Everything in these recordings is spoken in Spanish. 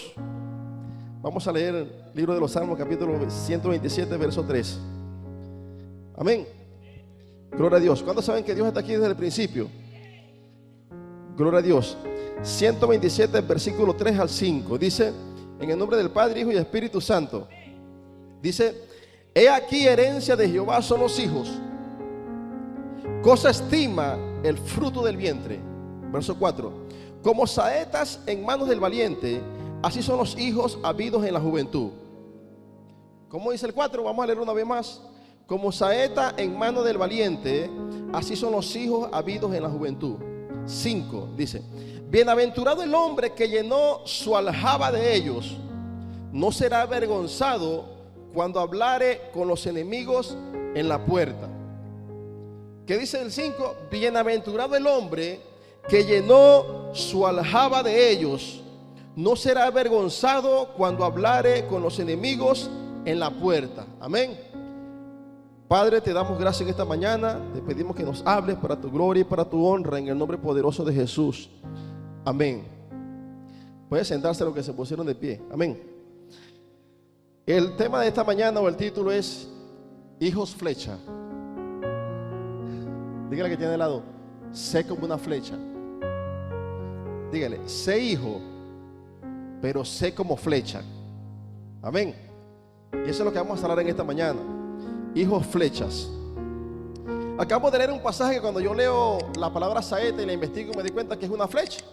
Dios. Vamos a leer el libro de los Salmos, capítulo 127, verso 3. Amén. Gloria a Dios. ¿Cuántos saben que Dios está aquí desde el principio? Gloria a Dios. 127, versículo 3 al 5. Dice: en el nombre del Padre, Hijo y Espíritu Santo. Dice: he aquí herencia de Jehová son los hijos, cosa estima el fruto del vientre. Verso 4: como saetas en manos del valiente, así son los hijos habidos en la juventud. ¿Cómo dice el 4? Vamos a leer una vez más. Como saeta en mano del valiente, así son los hijos habidos en la juventud. 5 dice: bienaventurado el hombre que llenó su aljaba de ellos, no será avergonzado cuando hablare con los enemigos en la puerta. ¿Qué dice el 5? Bienaventurado el hombre que llenó su aljaba de ellos, no será avergonzado cuando hablare con los enemigos en la puerta. Amén. Padre, te damos gracias en esta mañana. Te pedimos que nos hables para tu gloria y para tu honra, en el nombre poderoso de Jesús. Amén. Puede sentarse los que se pusieron de pie. Amén. El tema de esta mañana, o el título, es hijos flecha. Dígale que tiene al lado: sé como una flecha. Dígale: sé hijo, pero sé como flecha. Amén. Y eso es lo que vamos a hablar en esta mañana. Hijos flechas. Acabo de leer un pasaje que cuando yo leo la palabra saeta y la investigo, me di cuenta que es una flecha.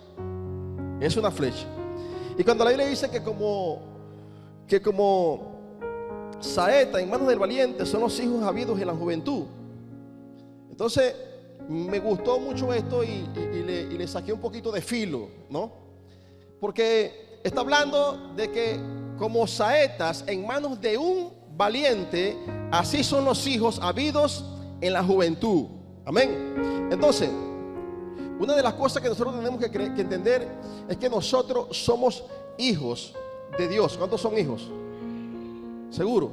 Es una flecha. Y cuando la Biblia dice que como saeta en manos del valiente son los hijos habidos en la juventud, entonces me gustó mucho esto y le saqué un poquito de filo, ¿no? Porque está hablando de que como saetas en manos de un valiente, así son los hijos habidos en la juventud. Amén. Entonces, una de las cosas que nosotros tenemos que entender es que nosotros somos hijos de Dios. ¿Cuántos son hijos? ¿Seguro?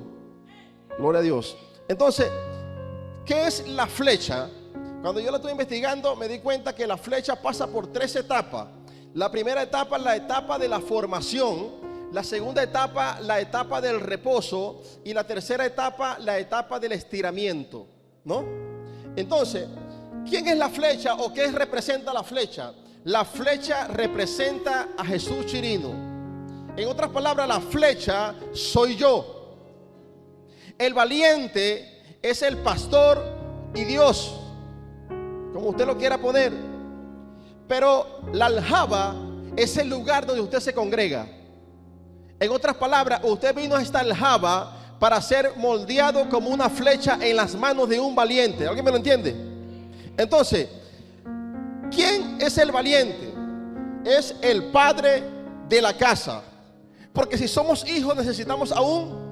Gloria a Dios. Entonces, ¿qué es la flecha? Cuando yo la estoy investigando, me di cuenta que la flecha pasa por 3 etapas. La primera etapa es la etapa de la formación. La segunda etapa, la etapa del reposo. Y la tercera etapa, la etapa del estiramiento, ¿no? Entonces, ¿quién es la flecha o qué representa la flecha? La flecha representa a Jesús Chirino. En otras palabras, la flecha soy yo. El valiente es el pastor y Dios, como usted lo quiera poner. Pero la aljaba es el lugar donde usted se congrega. En otras palabras, usted vino a esta aljaba para ser moldeado como una flecha en las manos de un valiente. ¿Alguien me lo entiende? Entonces, ¿quién es el valiente? Es el padre de la casa. Porque si somos hijos necesitamos a un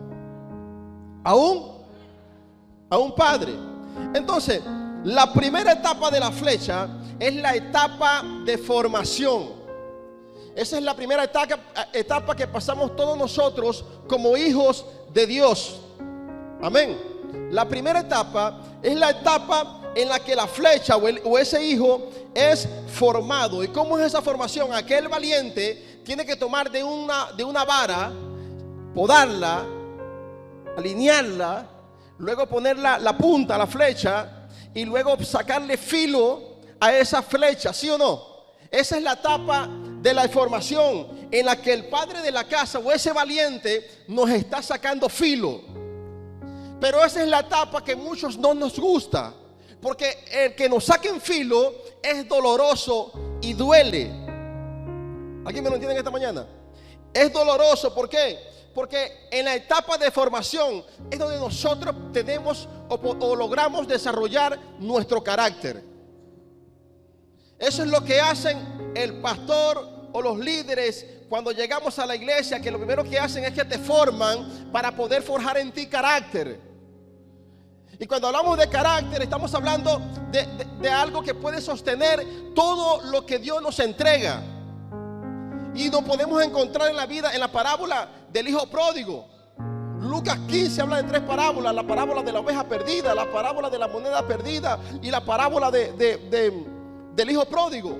padre. Entonces, la primera etapa de la flecha es la etapa de formación. Esa es la primera etapa que pasamos todos nosotros como hijos de Dios. Amén. La primera etapa es la etapa en la que la flecha o ese hijo es formado. ¿Y cómo es esa formación? Aquel valiente tiene que tomar de una vara, podarla, alinearla, luego poner la punta a la flecha y luego sacarle filo a esa flecha, ¿sí o no? Esa es la etapa de la formación en la que el padre de la casa o ese valiente nos está sacando filo. Pero esa es la etapa que muchos no nos gusta, porque el que nos saquen filo es doloroso y duele. ¿Alguien me lo entiende esta mañana? Es doloroso, ¿por qué? Porque en la etapa de formación es donde nosotros tenemos o logramos desarrollar nuestro carácter. Eso es lo que hacen el pastor o los líderes cuando llegamos a la iglesia, que lo primero que hacen es que te forman para poder forjar en ti carácter. Y cuando hablamos de carácter, estamos hablando de algo que puede sostener todo lo que Dios nos entrega. Y lo podemos encontrar en la vida, en la parábola del hijo pródigo. Lucas 15 habla de 3 parábolas: la parábola de la oveja perdida, la parábola de la moneda perdida y la parábola del hijo pródigo.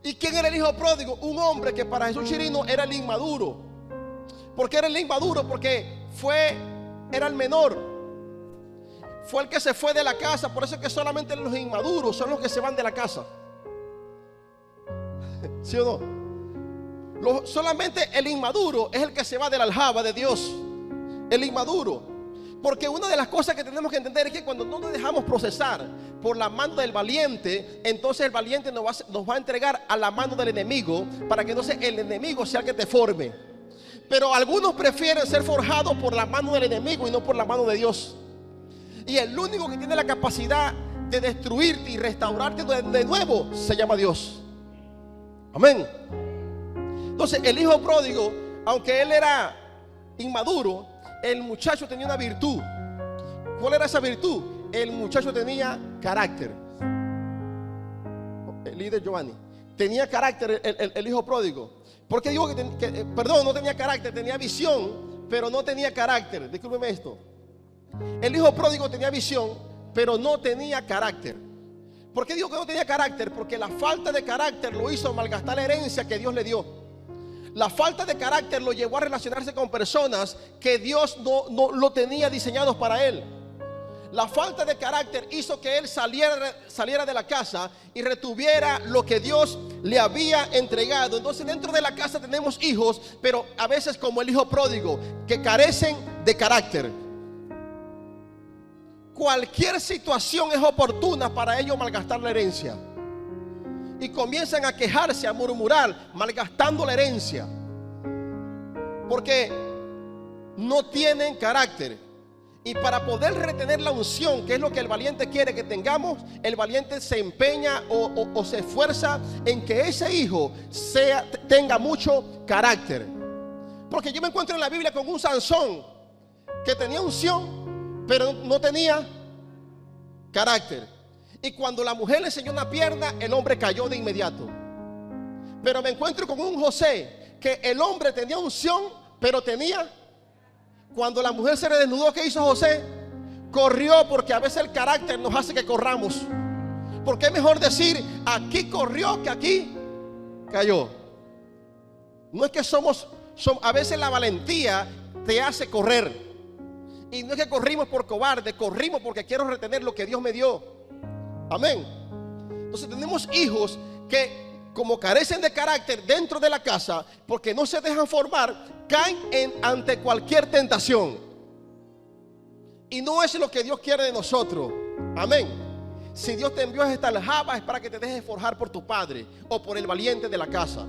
¿Y quién era el hijo pródigo? Un hombre que para Jesús Chirino era el inmaduro. ¿Por qué era el inmaduro? Porque era el menor. Fue el que se fue de la casa. Por eso es que solamente los inmaduros son los que se van de la casa. ¿Sí o no? Solamente el inmaduro es el que se va de la aljaba de Dios. El inmaduro. Porque una de las cosas que tenemos que entender es que cuando no nos dejamos procesar por la mano del valiente, entonces el valiente nos va a entregar a la mano del enemigo, para que entonces el enemigo sea el que te forme. Pero algunos prefieren ser forjados por la mano del enemigo y no por la mano de Dios. Y el único que tiene la capacidad de destruirte y restaurarte de nuevo se llama Dios. Amén. Entonces el hijo pródigo, aunque él era inmaduro, el muchacho tenía una virtud. ¿Cuál era esa virtud? El muchacho tenía carácter. El líder Giovanni tenía carácter, el hijo pródigo. ¿Por qué digo perdón, no tenía carácter? Tenía visión, pero no tenía carácter. Discúlpeme esto. El hijo pródigo tenía visión, pero no tenía carácter. ¿Por qué digo que no tenía carácter? Porque la falta de carácter lo hizo malgastar la herencia que Dios le dio. La falta de carácter lo llevó a relacionarse con personas que Dios no lo tenía diseñados para él. La falta de carácter hizo que él saliera de la casa y retuviera lo que Dios le había entregado. Entonces dentro de la casa tenemos hijos, pero a veces como el hijo pródigo, que carecen de carácter. Cualquier situación es oportuna para ellos malgastar la herencia. Y comienzan a quejarse, a murmurar, malgastando la herencia. Porque no tienen carácter. Y para poder retener la unción, que es lo que el valiente quiere que tengamos, el valiente se empeña o se esfuerza en que ese hijo tenga mucho carácter. Porque yo me encuentro en la Biblia con un Sansón que tenía unción, pero no tenía carácter. Y cuando la mujer le enseñó una pierna, el hombre cayó de inmediato. Pero me encuentro con un José que el hombre tenía unción, pero cuando la mujer se le desnudó, ¿qué hizo José? Corrió, porque a veces el carácter nos hace que corramos. Porque es mejor decir, aquí corrió que aquí cayó. No es que a veces la valentía te hace correr. Y no es que corrimos por cobarde, corrimos porque quiero retener lo que Dios me dio. Amén. Entonces tenemos hijos que, como carecen de carácter dentro de la casa, porque no se dejan formar, caen ante cualquier tentación. Y no es lo que Dios quiere de nosotros. Amén. Si Dios te envió a esta aljaba, es para que te dejes forjar por tu padre o por el valiente de la casa.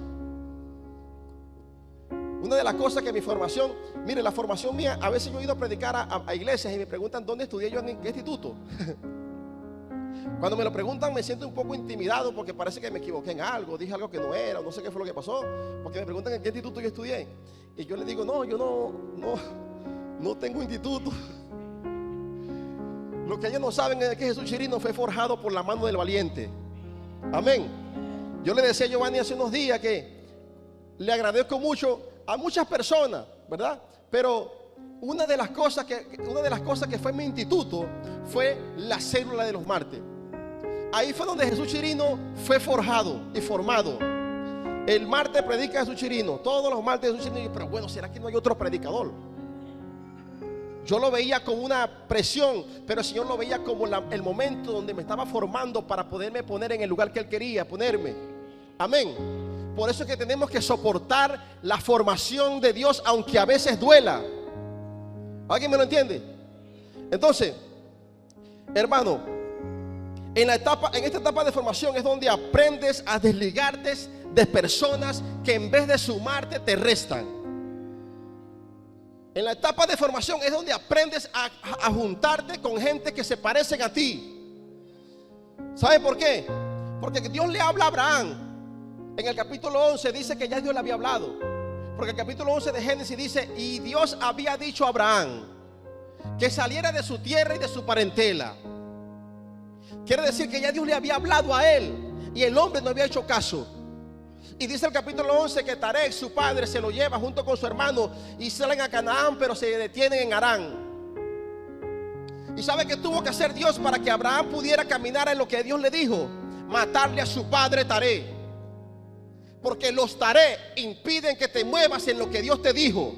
Una de las cosas que mi formación, mire, la formación mía, a veces yo he ido a predicar a iglesias y me preguntan dónde estudié yo, en qué instituto. Cuando me lo preguntan me siento un poco intimidado, porque parece que me equivoqué en algo, dije algo que no era, no sé qué fue lo que pasó, porque me preguntan en qué instituto yo estudié. Y yo les digo, no, yo no tengo instituto. Lo que ellos no saben es que Jesús Chirino fue forjado por la mano del valiente. Amén. Yo le decía a Giovanni hace unos días que le agradezco mucho a muchas personas, ¿verdad? Pero una de las cosas que fue mi instituto fue la célula de los martes. Ahí fue donde Jesús Chirino fue forjado y formado. El martes predica Jesús Chirino, todos los martes Jesús Chirino. Pero bueno, ¿será que no hay otro predicador? Yo lo veía como una presión, pero el Señor lo veía como el momento donde me estaba formando para poderme poner en el lugar que Él quería ponerme. Amén. Por eso es que tenemos que soportar la formación de Dios, aunque a veces duela. ¿Alguien me lo entiende? Entonces, hermano, en esta etapa de formación es donde aprendes a desligarte de personas que en vez de sumarte te restan. En la etapa de formación es donde aprendes a juntarte con gente que se parecen a ti. ¿Sabe por qué? Porque Dios le habla a Abraham. En el capítulo 11 dice que ya Dios le había hablado. Porque el capítulo 11 de Génesis dice: y Dios había dicho a Abraham que saliera de su tierra y de su parentela. Quiere decir que ya Dios le había hablado a él y el hombre no había hecho caso. Y dice el capítulo 11 que Tarek, su padre, se lo lleva junto con su hermano y salen a Canaán, pero se detienen en Harán. ¿Y sabe qué tuvo que hacer Dios para que Abraham pudiera caminar en lo que Dios le dijo? Matarle a su padre Tarek. Porque los taré impiden que te muevas en lo que Dios te dijo.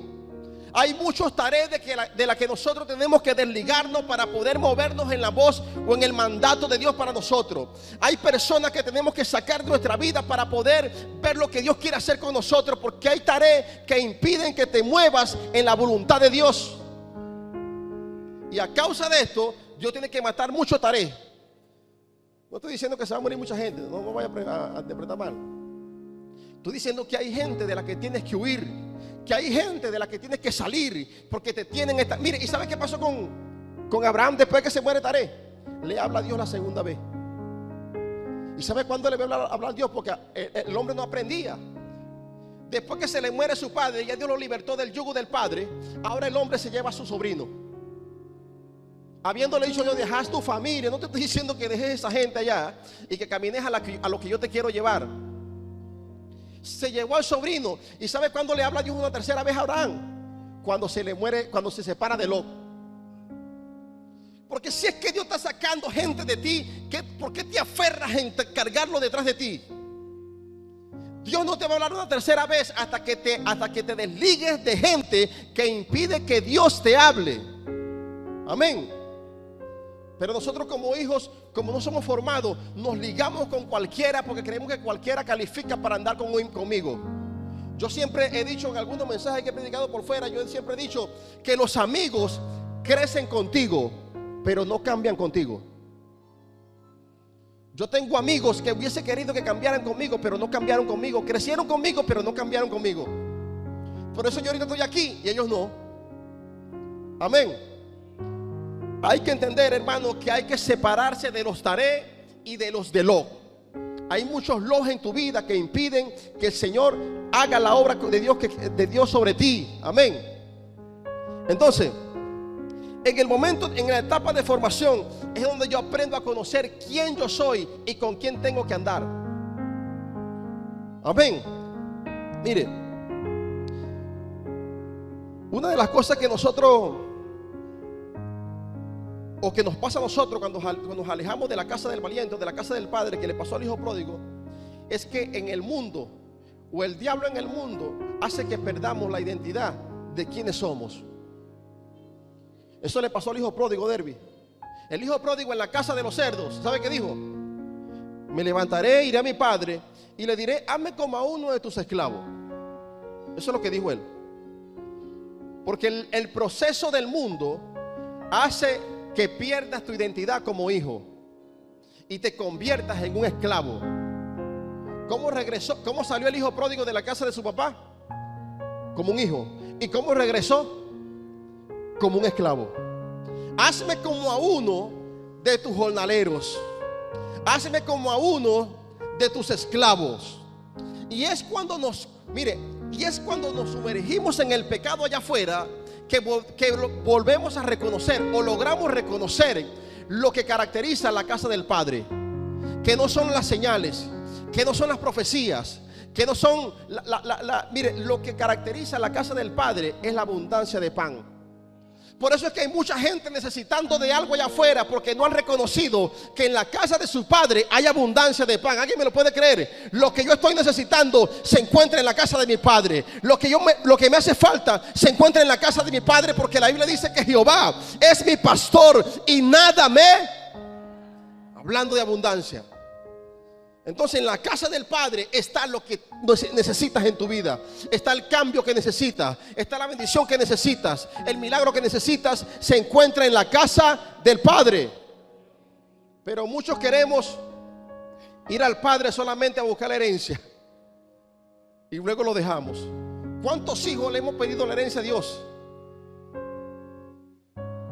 Hay muchos tarés de la que nosotros tenemos que desligarnos para poder movernos en la voz o en el mandato de Dios para nosotros. Hay personas que tenemos que sacar de nuestra vida para poder ver lo que Dios quiere hacer con nosotros, porque hay tarés que impiden que te muevas en la voluntad de Dios. Y a causa de esto, Dios tiene que matar mucho tarés. No estoy diciendo que se va a morir mucha gente, no me vaya a interpretar mal. Estoy diciendo que hay gente de la que tienes que huir, que hay gente de la que tienes que salir, porque te tienen esta. Mire, ¿y sabe qué pasó con Abraham después que se muere Taré? Le habla a Dios la segunda vez. ¿Y sabe cuándo le va a hablar a Dios? Porque el hombre no aprendía. Después que se le muere su padre, ya Dios lo libertó del yugo del padre. Ahora el hombre se lleva a su sobrino, habiéndole dicho yo: dejas tu familia. No te estoy diciendo que dejes esa gente allá y que camines a lo que yo te quiero llevar. Se llevó al sobrino. ¿Y sabe cuándo le habla Dios una tercera vez a Abraham? Cuando se le muere, cuando se separa de Lot. Porque si es que Dios está sacando gente de ti, ¿por qué te aferras en cargarlo detrás de ti? Dios no te va a hablar una tercera vez hasta que te desligues de gente que impide que Dios te hable. Amén. Pero nosotros como hijos, como no somos formados, nos ligamos con cualquiera porque creemos que cualquiera califica para andar conmigo. Yo siempre he dicho en algunos mensajes que he predicado por fuera, yo siempre he dicho que los amigos crecen contigo, pero no cambian contigo. Yo tengo amigos que hubiese querido que cambiaran conmigo, pero no cambiaron conmigo. Crecieron conmigo, pero no cambiaron conmigo. Por eso yo ahorita estoy aquí y ellos no. Amén. Hay que entender, hermano, que hay que separarse de los taré y de los de Lot. Hay muchos Lot en tu vida que impiden que el Señor haga la obra de Dios sobre ti. Amén. Entonces, en la etapa de formación es donde yo aprendo a conocer quién yo soy y con quién tengo que andar. Amén. Mire, una de las cosas que nosotros, o que nos pasa a nosotros cuando nos alejamos de la casa del valiente, de la casa del padre, que le pasó al hijo pródigo, es que en el mundo, o el diablo en el mundo, hace que perdamos la identidad de quiénes somos. Eso le pasó al hijo pródigo, Derby. El hijo pródigo en la casa de los cerdos, ¿sabe qué dijo? Me levantaré, iré a mi padre y le diré: hazme como a uno de tus esclavos. Eso es lo que dijo él. Porque el proceso del mundo hace que pierdas tu identidad como hijo y te conviertas en un esclavo. ¿Cómo salió el hijo pródigo de la casa de su papá? Como un hijo. ¿Y cómo regresó? Como un esclavo. Hazme como a uno de tus jornaleros, hazme como a uno de tus esclavos. Y es cuando nos sumergimos en el pecado allá afuera que volvemos a reconocer o logramos reconocer lo que caracteriza a la casa del Padre, que no son las señales, que no son las profecías, que no son mire, lo que caracteriza a la casa del Padre es la abundancia de pan. Por eso es que hay mucha gente necesitando de algo allá afuera, porque no han reconocido que en la casa de su padre hay abundancia de pan. ¿Alguien me lo puede creer? Lo que yo estoy necesitando se encuentra en la casa de mi padre. Lo que me hace falta se encuentra en la casa de mi padre, porque la Biblia dice que Jehová es mi pastor y nada hablando de abundancia. Entonces en la casa del Padre está lo que necesitas en tu vida. Está el cambio que necesitas, está la bendición que necesitas, el milagro que necesitas se encuentra en la casa del Padre. Pero muchos queremos ir al Padre solamente a buscar la herencia y luego lo dejamos. ¿Cuántos hijos le hemos pedido la herencia a Dios?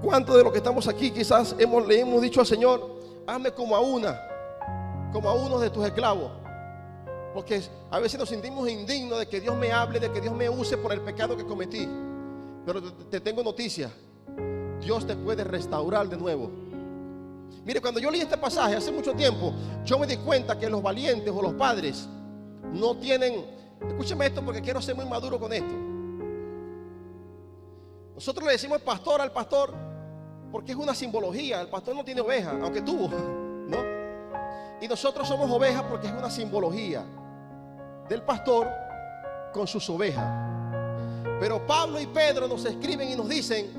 ¿Cuántos de los que estamos aquí quizás le hemos dicho al Señor: hazme como a uno de tus esclavos? Porque a veces nos sentimos indignos de que Dios me hable, de que Dios me use por el pecado que cometí. Pero te tengo noticia: Dios te puede restaurar de nuevo. Mire, cuando yo leí este pasaje hace mucho tiempo, yo me di cuenta que los valientes o los padres no tienen, escúcheme esto porque quiero ser muy maduro con esto. Nosotros le decimos pastor al pastor porque es una simbología. El pastor no tiene oveja, aunque tuvo, ¿no? Y nosotros somos ovejas porque es una simbología del pastor con sus ovejas. Pero Pablo y Pedro nos escriben y nos dicen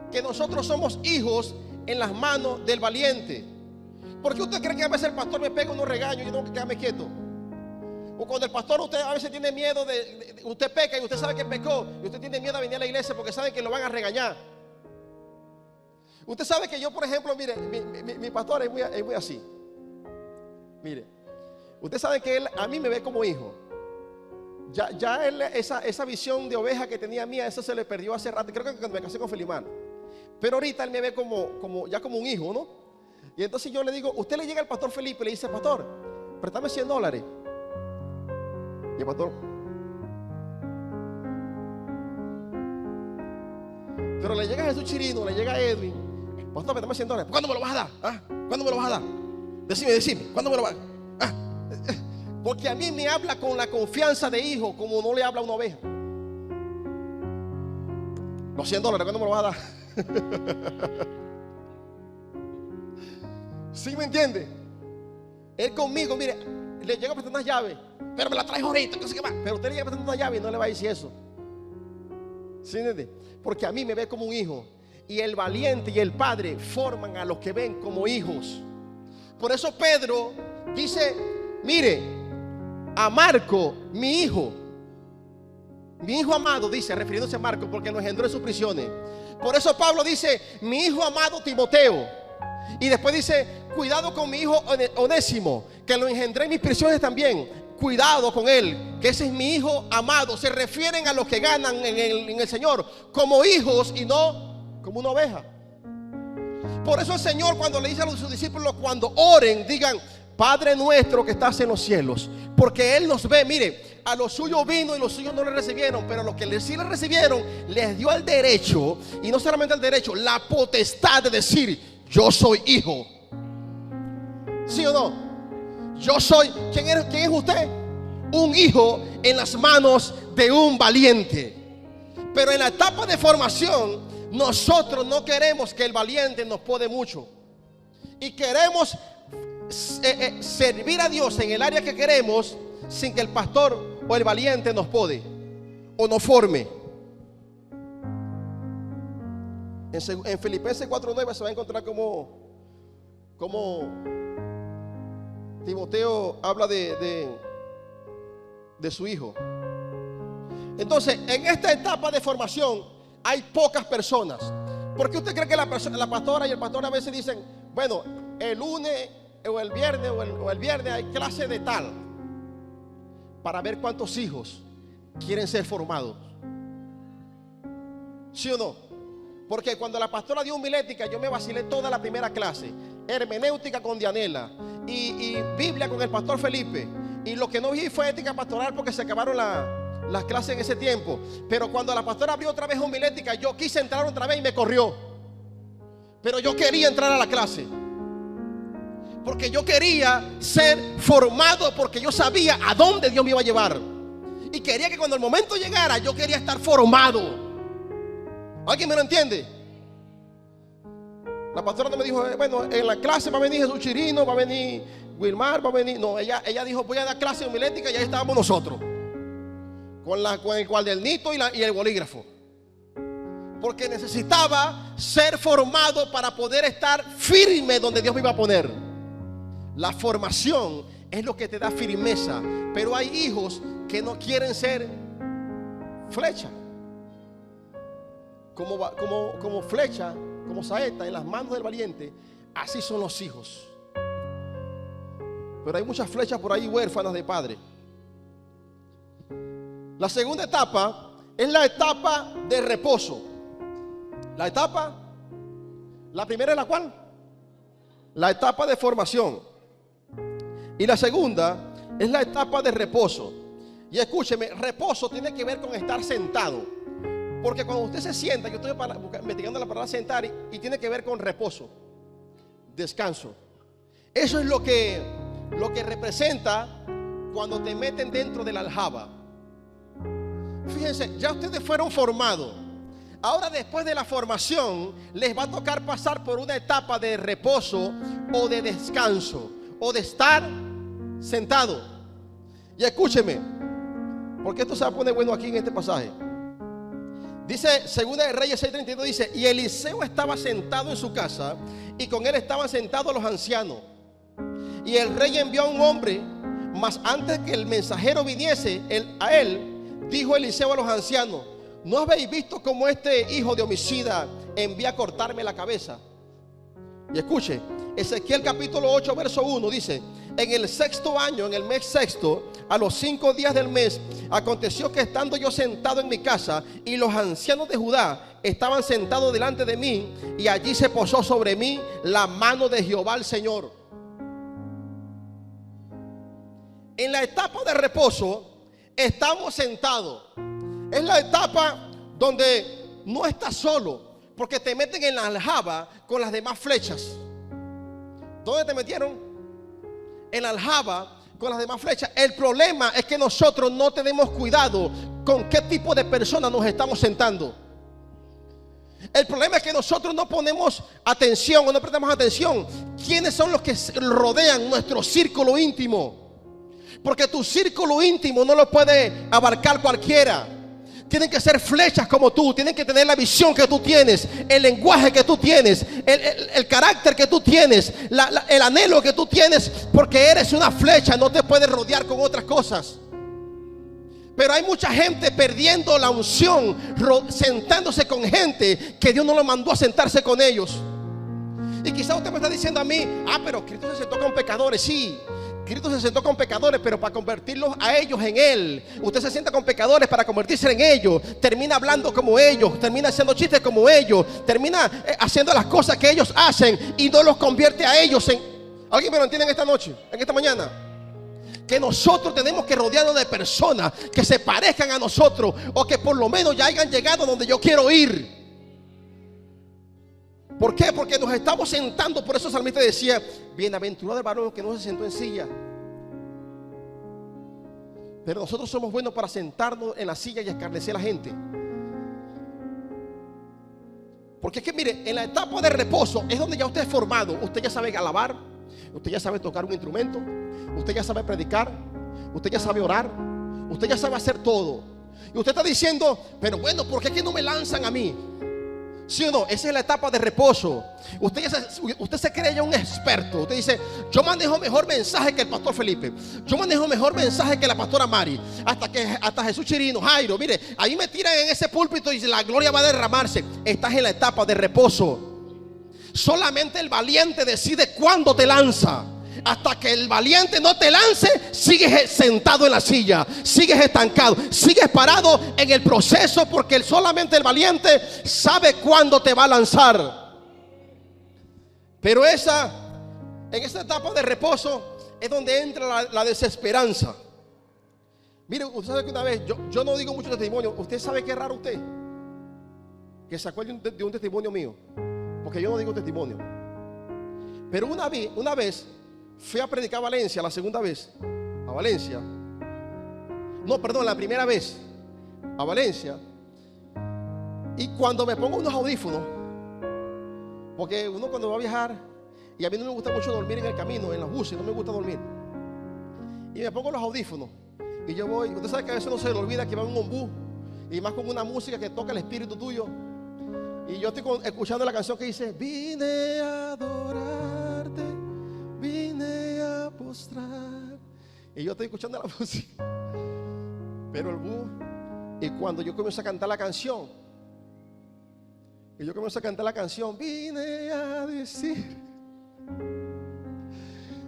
que nosotros somos hijos en las manos del valiente. ¿Por qué usted cree que a veces el pastor me pega unos regaños y yo tengo que quedarme quieto? O cuando el pastor, usted a veces tiene miedo usted peca y usted sabe que pecó y usted tiene miedo a venir a la iglesia porque sabe que lo van a regañar. Usted sabe que yo, por ejemplo, mire, mi pastor es muy así. Mire, usted sabe que él a mí me ve como hijo. Ya él, esa visión de oveja que tenía mía, eso se le perdió hace rato. Creo que cuando me casé con Felimar. Pero ahorita él me ve como un hijo, ¿no? Y entonces yo le digo, usted le llega al pastor Felipe y le dice, pastor, préstame $100. Y el pastor, pero le llega a Jesús Chirino, le llega a Edwin, pastor, préstame $100. ¿Cuándo me lo vas a dar? ¿Ah? ¿Cuándo me lo vas a dar? Decime, ¿cuándo me lo vas a dar? ¿Ah? Porque a mí me habla con la confianza de hijo, como no le habla a una oveja. Los $100, ¿cuándo me lo vas a dar? ¿Sí me entiende? Él conmigo, mire, le llega a prestar unas llaves, pero me la traes ahorita, no sé qué más. Pero usted le llega a prestar una llave y no le va a decir eso. ¿Sí entiende? Porque a mí me ve como un hijo. Y el valiente y el padre forman a los que ven como hijos. Por eso Pedro dice, mire, a Marco, mi hijo amado, dice, refiriéndose a Marco, porque lo engendró en sus prisiones. Por eso Pablo dice, mi hijo amado Timoteo. Y después dice, cuidado con mi hijo Onésimo, que lo engendré en mis prisiones también. Cuidado con él, que ese es mi hijo amado. Se refieren a los que ganan en el Señor como hijos y no como una oveja. Por eso el Señor, cuando le dice a sus discípulos, cuando oren, digan, Padre nuestro que estás en los cielos. Porque Él nos ve, mire, a los suyos vino y los suyos no le recibieron, pero a los que sí le recibieron, les dio el derecho, y no solamente el derecho, la potestad de decir, yo soy hijo. ¿Sí o no? Yo soy, ¿quién es usted? Un hijo en las manos de un valiente. Pero en la etapa de formación, nosotros no queremos que el valiente nos pode mucho. Y queremos servir a Dios en el área que queremos sin que el pastor o el valiente nos pode o nos forme. En Filipenses 4:9 se va a encontrar como Timoteo habla de su hijo. Entonces, en esta etapa de formación hay pocas personas. ¿Por qué usted cree que la pastora y el pastor a veces dicen, bueno, el lunes o el viernes o el viernes hay clase de tal, para ver cuántos hijos quieren ser formados? ¿Sí o no? Porque cuando la pastora dio homilética, yo me vacilé toda la primera clase, hermenéutica con Dianela y Biblia con el pastor Felipe. Y lo que no vi fue ética pastoral porque se acabaron las clases en ese tiempo. Pero cuando la pastora abrió otra vez homilética, yo quise entrar otra vez y me corrió. Pero yo quería entrar a la clase, porque yo quería ser formado, porque yo sabía a dónde Dios me iba a llevar. Y quería que cuando el momento llegara, yo quería estar formado. ¿Alguien me lo entiende? La pastora no me dijo, bueno, en la clase va a venir Jesús Chirino, va a venir Wilmar, va a venir. No, ella dijo, voy a dar clase homilética, y ahí estábamos nosotros, con el cuadernito y el bolígrafo. Porque necesitaba ser formado para poder estar firme donde Dios me iba a poner. La formación es lo que te da firmeza. Pero hay hijos que no quieren ser flecha. Como flecha, como saeta en las manos del valiente. Así son los hijos. Pero hay muchas flechas por ahí huérfanas de padre. La segunda etapa es la etapa de reposo. La primera es la cual? La etapa de formación. Y la segunda es la etapa de reposo. Y escúcheme, reposo tiene que ver con estar sentado. Porque cuando usted se sienta, yo estoy investigando la palabra sentar y tiene que ver con reposo, descanso. Eso es lo que representa cuando te meten dentro de la aljaba. Fíjense, ya ustedes fueron formados. Ahora, después de la formación, les va a tocar pasar por una etapa de reposo o de descanso o de estar sentado. Y escúcheme, porque esto se va a poner bueno aquí en este pasaje. Dice, Segunda de Reyes 6:32, dice: y Eliseo estaba sentado en su casa, y con él estaban sentados los ancianos. Y el rey envió a un hombre, mas antes que el mensajero viniese a él, dijo Eliseo a los ancianos: ¿no habéis visto cómo este hijo de homicida envía a cortarme la cabeza? Y escuche, Ezequiel capítulo 8 verso 1 dice: en el sexto año, en el mes sexto, a los 5 días del mes, aconteció que estando yo sentado en mi casa, y los ancianos de Judá estaban sentados delante de mí, y allí se posó sobre mí la mano de Jehová el Señor. En la etapa de reposo estamos sentados. Es la etapa donde no estás solo, porque te meten en la aljaba con las demás flechas. ¿Dónde te metieron? En la aljaba con las demás flechas. El problema es que nosotros no tenemos cuidado con qué tipo de personas nos estamos sentando. El problema es que nosotros no ponemos atención o no prestamos atención quiénes son los que rodean nuestro círculo íntimo. Porque tu círculo íntimo no lo puede abarcar cualquiera. Tienen que ser flechas como tú. Tienen que tener la visión que tú tienes, el lenguaje que tú tienes, el carácter que tú tienes, el anhelo que tú tienes. Porque eres una flecha, no te puedes rodear con otras cosas. Pero hay mucha gente perdiendo la unción, sentándose con gente que Dios no lo mandó a sentarse con ellos. Y quizá usted me está diciendo a mí: ah, pero Cristo se sentó con pecadores. Sí, Cristo se sentó con pecadores, pero para convertirlos a ellos en Él. Usted se sienta con pecadores para convertirse en ellos. Termina hablando como ellos, termina haciendo chistes como ellos, termina haciendo las cosas que ellos hacen, y no los convierte a ellos en... ¿Alguien me lo entiende en esta noche, en esta mañana? Que nosotros tenemos que rodearnos de personas que se parezcan a nosotros, o que por lo menos ya hayan llegado donde yo quiero ir. ¿Por qué? Porque nos estamos sentando. Por eso el salmista decía: bienaventurado el varón que no se sentó en silla. Pero nosotros somos buenos para sentarnos en la silla y escarnecer a la gente. Porque es que mire, en la etapa de reposo es donde ya usted es formado. Usted ya sabe alabar, usted ya sabe tocar un instrumento, usted ya sabe predicar, usted ya sabe orar, usted ya sabe hacer todo. Y usted está diciendo: pero bueno, ¿por qué es que no me lanzan a mí? ¿Sí o no? Esa es la etapa de reposo. Usted se cree ya un experto. Usted dice: yo manejo mejor mensaje que el pastor Felipe, yo manejo mejor mensaje que la pastora Mari, hasta Jesús Chirino, Jairo. Mire, ahí me tiran en ese púlpito y la gloria va a derramarse. Estás en la etapa de reposo. Solamente el valiente decide cuándo te lanza. Hasta que el valiente no te lance, sigues sentado en la silla, sigues estancado, sigues parado en el proceso, porque solamente el valiente sabe cuándo te va a lanzar. Pero en esa etapa de reposo es donde entra la desesperanza. Mire, usted sabe que una vez, yo no digo mucho testimonio. Usted sabe qué raro usted que se acuerde de un testimonio mío, porque yo no digo testimonio. Pero una vez fui a predicar a Valencia, la segunda vez a Valencia. No, perdón, la primera vez a Valencia. Y cuando me pongo unos audífonos, porque uno cuando va a viajar, y a mí no me gusta mucho dormir en el camino, en los buses, no me gusta dormir. Y me pongo los audífonos y yo voy. Usted sabe que a veces no se le olvida que va en un ombú, y más con una música que toca el espíritu tuyo. Y yo estoy escuchando la canción que dice: vine a adorarte, vine a postrar. Y yo estoy escuchando la música, pero el bus. Y cuando yo comienzo a cantar la canción, vine a decir.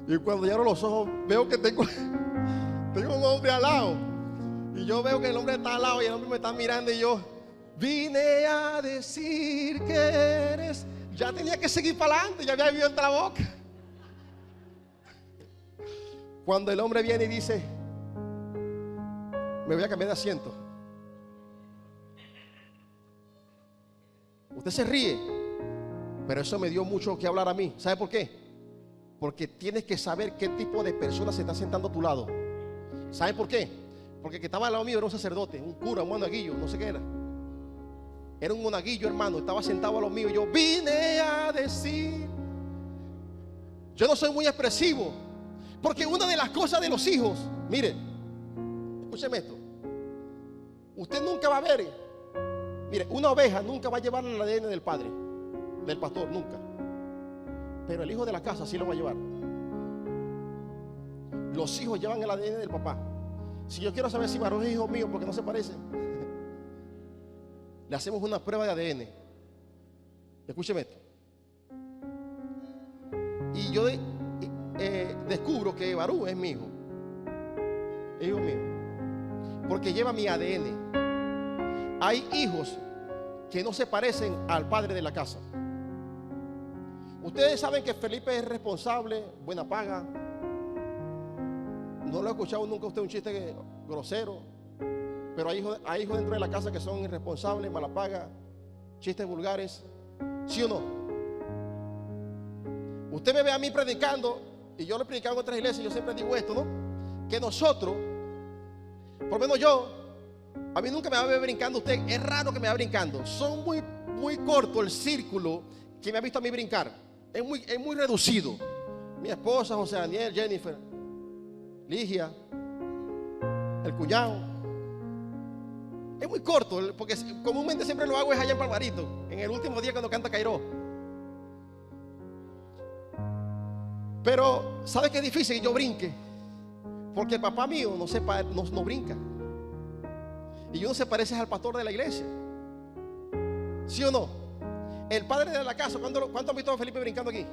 Y cuando abro los ojos, veo que tengo un hombre al lado. Y yo veo que el hombre está al lado y el hombre me está mirando, y yo: vine a decir que eres. Ya tenía que seguir para adelante, ya había vivido entre la boca. Cuando el hombre viene y dice: me voy a cambiar de asiento. Usted se ríe, pero eso me dio mucho que hablar a mí. ¿Sabe por qué? Porque tienes que saber qué tipo de persona se está sentando a tu lado. ¿Sabe por qué? Porque el que estaba al lado mío era un sacerdote, un cura, un monaguillo, no sé qué era. Era un monaguillo, hermano. Estaba sentado a lo mío y yo vine a decir. Yo no soy muy expresivo, porque una de las cosas de los hijos, mire, escúcheme esto. Usted nunca va a ver, mire, una oveja nunca va a llevar el ADN del padre, del pastor, nunca. Pero el hijo de la casa sí lo va a llevar. Los hijos llevan el ADN del papá. Si yo quiero saber si varón es hijo mío porque no se parece, le hacemos una prueba de ADN. Escúcheme esto. Y yo descubro que Barú es mi hijo. Es hijo mío. Porque lleva mi ADN. Hay hijos que no se parecen al padre de la casa. Ustedes saben que Felipe es responsable, buena paga. No lo he escuchado nunca a usted un chiste grosero. Pero hay hijos dentro de la casa que son irresponsables, mala paga, chistes vulgares. ¿Sí o no? Usted me ve a mí predicando, y yo lo he predicado en otras iglesias, yo siempre digo esto, ¿no? Que nosotros, por lo menos yo, a mí nunca me va a ver brincando usted, es raro que me va brincando. Son muy corto el círculo que me ha visto a mí brincar. Es muy reducido. Mi esposa, José Daniel, Jennifer, Ligia, el cuñado. Es muy corto, porque comúnmente siempre lo hago es allá en Palmarito, en el último día cuando canta Cairó. Pero, ¿sabe qué es difícil que yo brinque? Porque el papá mío no brinca. Y yo no se parece al pastor de la iglesia. ¿Sí o no? El padre de la casa, ¿cuánto han visto a Felipe brincando aquí?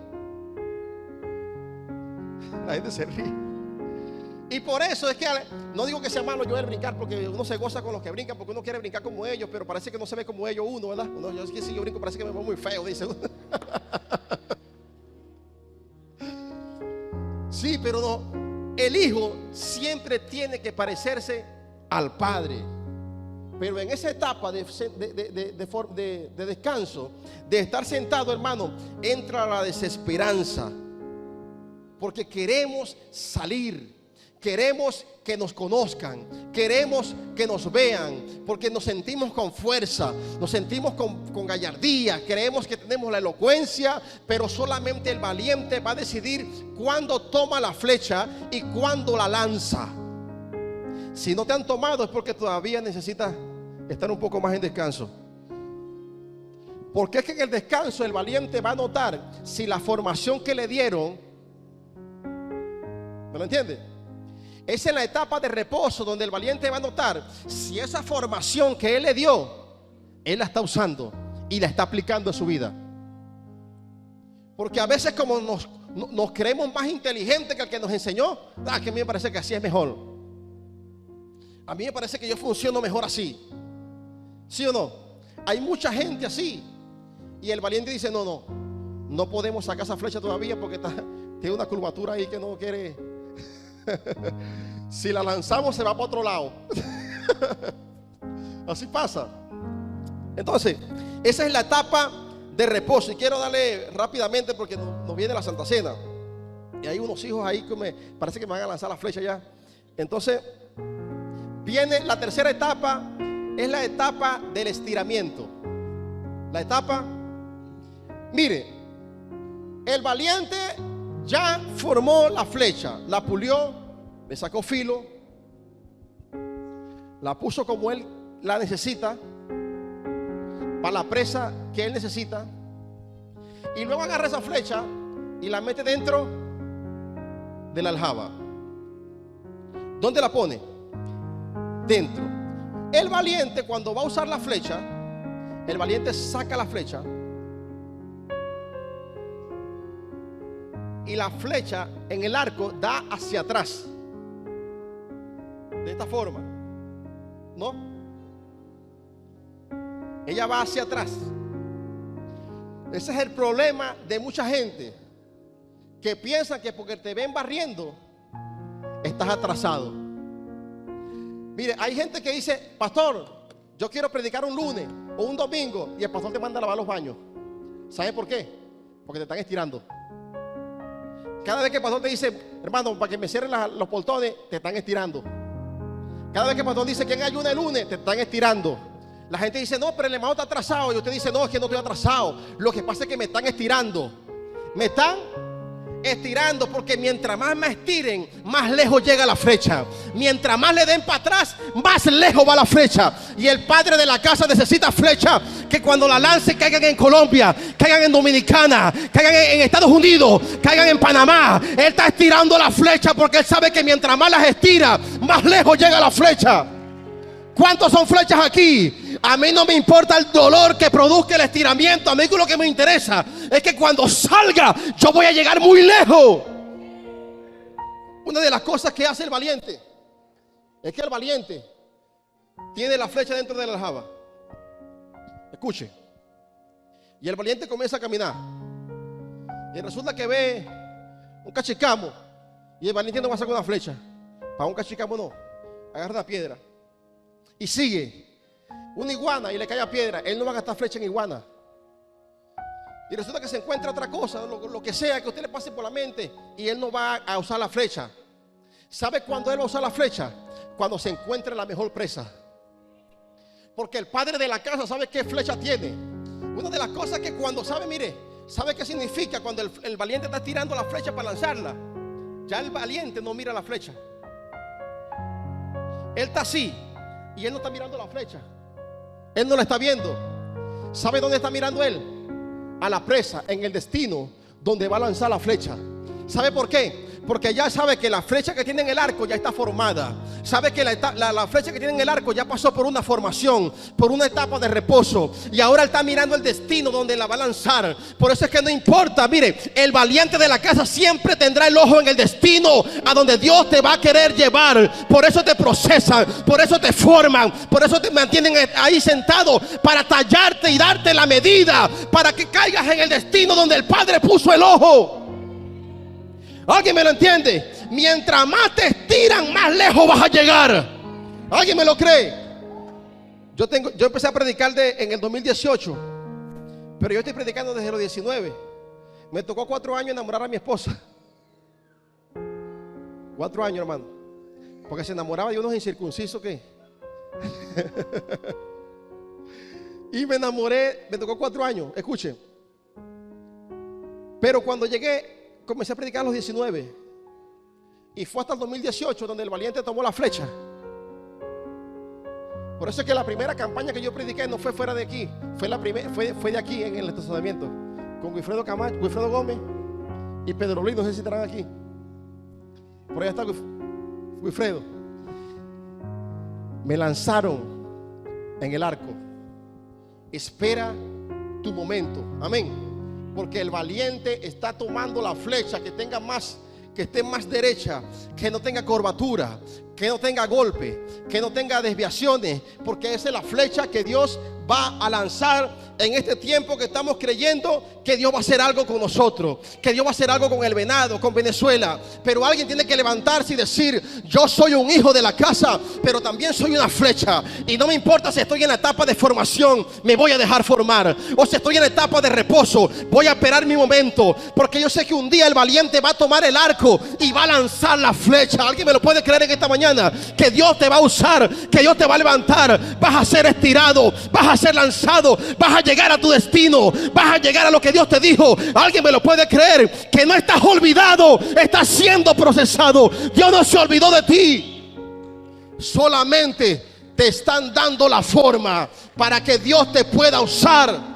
La gente se ríe. Y por eso es que no digo que sea malo yo el brincar, porque uno se goza con los que brincan, porque uno quiere brincar como ellos, pero parece que no se ve como ellos uno, ¿verdad? Yo es que si yo brinco parece que me veo muy feo, dice uno. Sí, pero no. El hijo siempre tiene que parecerse al padre. Pero en esa etapa de descanso, de estar sentado, hermano, entra la desesperanza. Porque queremos salir. Queremos que nos conozcan, queremos que nos vean, porque nos sentimos con fuerza, nos sentimos con gallardía, creemos que tenemos la elocuencia, pero solamente el valiente va a decidir cuándo toma la flecha y cuándo la lanza. Si no te han tomado es porque todavía necesitas estar un poco más en descanso. Porque es que en el descanso el valiente va a notar si la formación que le dieron, ¿me lo entiende? Es en la etapa de reposo donde el valiente va a notar si esa formación que él le dio, él la está usando y la está aplicando en su vida. Porque a veces como nos creemos más inteligentes que el que nos enseñó, que a mí me parece que así es mejor. A mí me parece que yo funciono mejor así. ¿Sí o no? Hay mucha gente así. Y el valiente dice, no podemos sacar esa flecha todavía porque tiene una curvatura ahí que no quiere. Si la lanzamos se va para otro lado. Así pasa. Entonces, esa es la etapa de reposo. Y quiero darle rápidamente porque nos viene la Santa Cena. Y hay unos hijos ahí que parece que me van a lanzar la flecha ya. Entonces, viene la tercera etapa. Es la etapa del estiramiento. La etapa, mire, el valiente ya formó la flecha, la pulió, le sacó filo, la puso como él la necesita, para la presa que él necesita, y luego agarra esa flecha y la mete dentro de la aljaba. ¿Dónde la pone? Dentro. El valiente, cuando va a usar la flecha, el valiente saca la flecha y la flecha en el arco da hacia atrás, de esta forma, ¿no? Ella va hacia atrás. Ese es el problema de mucha gente, que piensa que porque te ven barriendo estás atrasado. Mire, hay gente que dice, pastor, yo quiero predicar un lunes o un domingo, y el pastor te manda a lavar los baños. ¿Sabe por qué? Porque te están estirando. Cada vez que el pastor te dice, hermano, para que me cierren los portones, te están estirando. Cada vez que el pastor dice, ¿quién ayuna el lunes? Te están estirando. La gente dice, no, pero el hermano está atrasado. Y usted dice, no, es que no estoy atrasado. Lo que pasa es que me están estirando. Me están estirando, porque mientras más me estiren, más lejos llega la flecha. Mientras más le den para atrás, más lejos va la flecha. Y el padre de la casa necesita flecha que cuando la lance caigan en Colombia, caigan en Dominicana, caigan en Estados Unidos, caigan en Panamá. Él está estirando la flecha porque él sabe que mientras más las estira, más lejos llega la flecha. ¿Cuántos son flechas aquí? A mí no me importa el dolor que produzca el estiramiento. A mí lo que me interesa es que cuando salga yo voy a llegar muy lejos. Una de las cosas que hace el valiente es que el valiente tiene la flecha dentro de la aljaba. Escuche. Y el valiente comienza a caminar. Y resulta que ve un cachicamo. Y el valiente no va a sacar una flecha. Para un cachicamo no. Agarra una piedra. Y sigue. Una iguana y le cae a piedra. Él no va a gastar flecha en iguana. Y resulta que se encuentra otra cosa, lo que sea que a usted le pase por la mente, y él no va a usar la flecha. ¿Sabe cuándo él va a usar la flecha? Cuando se encuentre la mejor presa. Porque el padre de la casa sabe qué flecha tiene. Una de las cosas que cuando sabe, mire, sabe qué significa cuando el valiente está tirando la flecha para lanzarla. Ya el valiente no mira la flecha. Él está así y él no está mirando la flecha. Él no la está viendo. ¿Sabe dónde está mirando él? A la presa, en el destino donde va a lanzar la flecha. ¿Sabe por qué? Porque ya sabe que la flecha que tiene en el arco ya está formada. Sabe que la flecha que tiene en el arco ya pasó por una formación, por una etapa de reposo. Y ahora él está mirando el destino donde la va a lanzar. Por eso es que no importa. Mire, el valiente de la casa siempre tendrá el ojo en el destino a donde Dios te va a querer llevar. Por eso te procesan, por eso te forman, por eso te mantienen ahí sentado, para tallarte y darte la medida, para que caigas en el destino donde el Padre puso el ojo. ¿Alguien me lo entiende? Mientras más te estiran, más lejos vas a llegar. ¿Alguien me lo cree? Yo empecé a predicar en el 2018, pero yo estoy predicando desde los 19. Me tocó 4 años enamorar a mi esposa. 4 años, hermano. Porque se enamoraba de unos incircuncisos que y me enamoré. Me tocó 4 años. Escuchen. Pero cuando llegué, comencé a predicar a los 19. Y fue hasta el 2018 donde el valiente tomó la flecha. Por eso es que la primera campaña que yo prediqué no fue fuera de aquí. Fue de aquí, en el estacionamiento, con Wilfredo Camacho, Wilfredo Gómez y Pedro Luis. No sé si estarán aquí. Por allá está Wilfredo. Me lanzaron en el arco. Espera tu momento. Amén. Porque el valiente está tomando la flecha que tenga más, que esté más derecha, que no tenga curvatura, que no tenga golpe, que no tenga desviaciones, porque esa es la flecha que Dios va a lanzar en este tiempo que estamos creyendo que Dios va a hacer algo con nosotros, que Dios va a hacer algo con el venado, con Venezuela. Pero alguien tiene que levantarse y decir: yo soy un hijo de la casa, pero también soy una flecha, y no me importa si estoy en la etapa de formación, me voy a dejar formar, o si estoy en la etapa de reposo, voy a esperar mi momento, porque yo sé que un día el valiente va a tomar el arco y va a lanzar la flecha. ¿Alguien me lo puede creer en esta mañana? Que Dios te va a usar, que Dios te va a levantar, vas a ser estirado, vas a ser lanzado, vas a llegar a tu destino, vas a llegar a lo que Dios te dijo. ¿Alguien me lo puede creer? Que no estás olvidado, estás siendo procesado. Dios no se olvidó de ti, solamente te están dando la forma para que Dios te pueda usar.